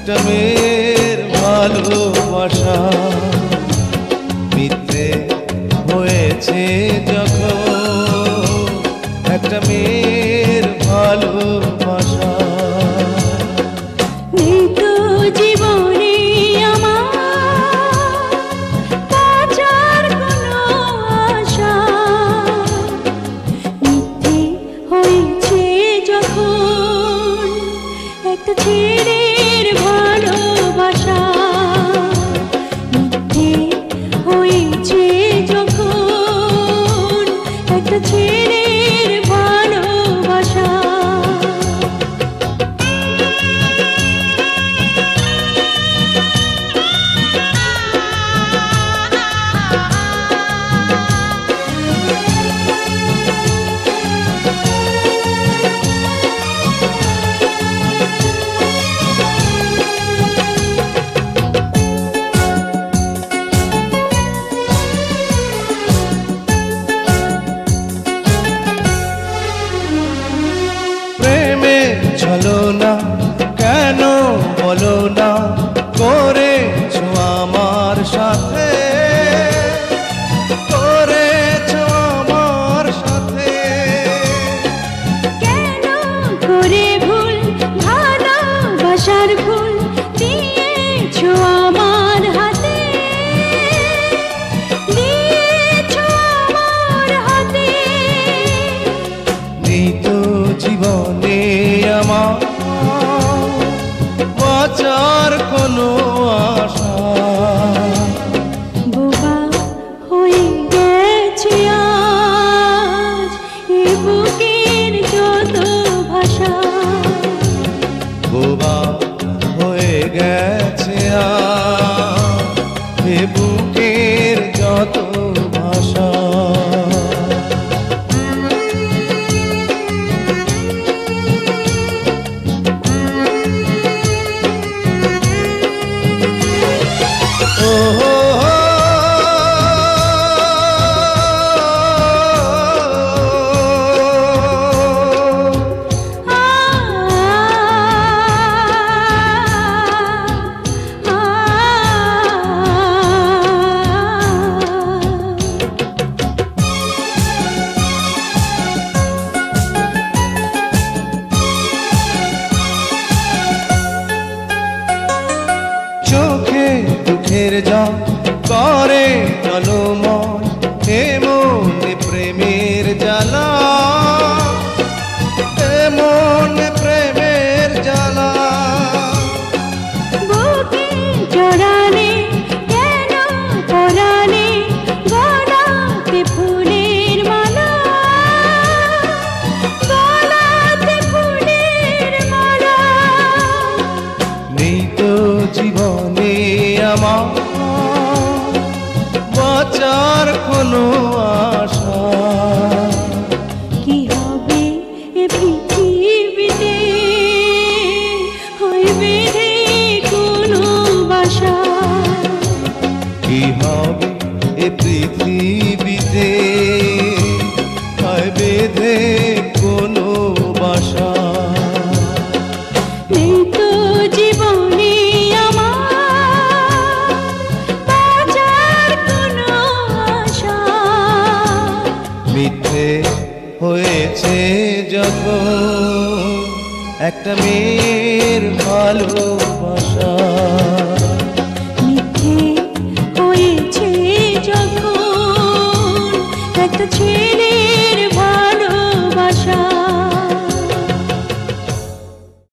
একটা মেয়ের ভালোবাসা মিথ্যে হয়েছে যখন, একটা মেয়ের ভালোবাসা। নেই তো জীবনে আমার বাঁচার কোনো আশা, মিথ্যে হয়েছে যখন একটা ছেলের ভালোবাসা, মিথ্যে হয়েছে যখন একটা ছেলের ভালোবাসা। চলো না কেন বলো না করেছো আমার সাথে, করেছো আমার সাথে। কেন করে ভুল ভালোবাসার ভুল দিয়েছো আমার হাতে, দিয়েছো আমার হাতে। নেই তো জীবনে আমার বাঁচার কোনো আশা, বোবা হয়ে গেছে আজ এ বুকের যত ভাষা, বোবা হয়ে গেছে আজ এ বুকের যত ভাষা। চোখে দুঃখের জল করে জলময় এমন প্রেমের জ্বালা, এমন প্রেমের জ্বালা। বুকে জড়ালে কেন পরালে গলাতে ফুলের মালা, গলাতে ফুলের মালা। নেই তো জীবনে আমার বাঁচার কোনো আশা, কি হবে এ পৃথিবীতে হয় বেঁধে কোনো বাসা, কি হবে এ পৃথিবীতে হয় বেঁধে কোনো বাসা। নেই তো জীবনে আমার বাঁচার কোনো আশা, মিথ্যে হয়েছে যখন একটা মেয়ের ভালোবাসা, মিথ্যে হয়েছে যখন একটা ছেলে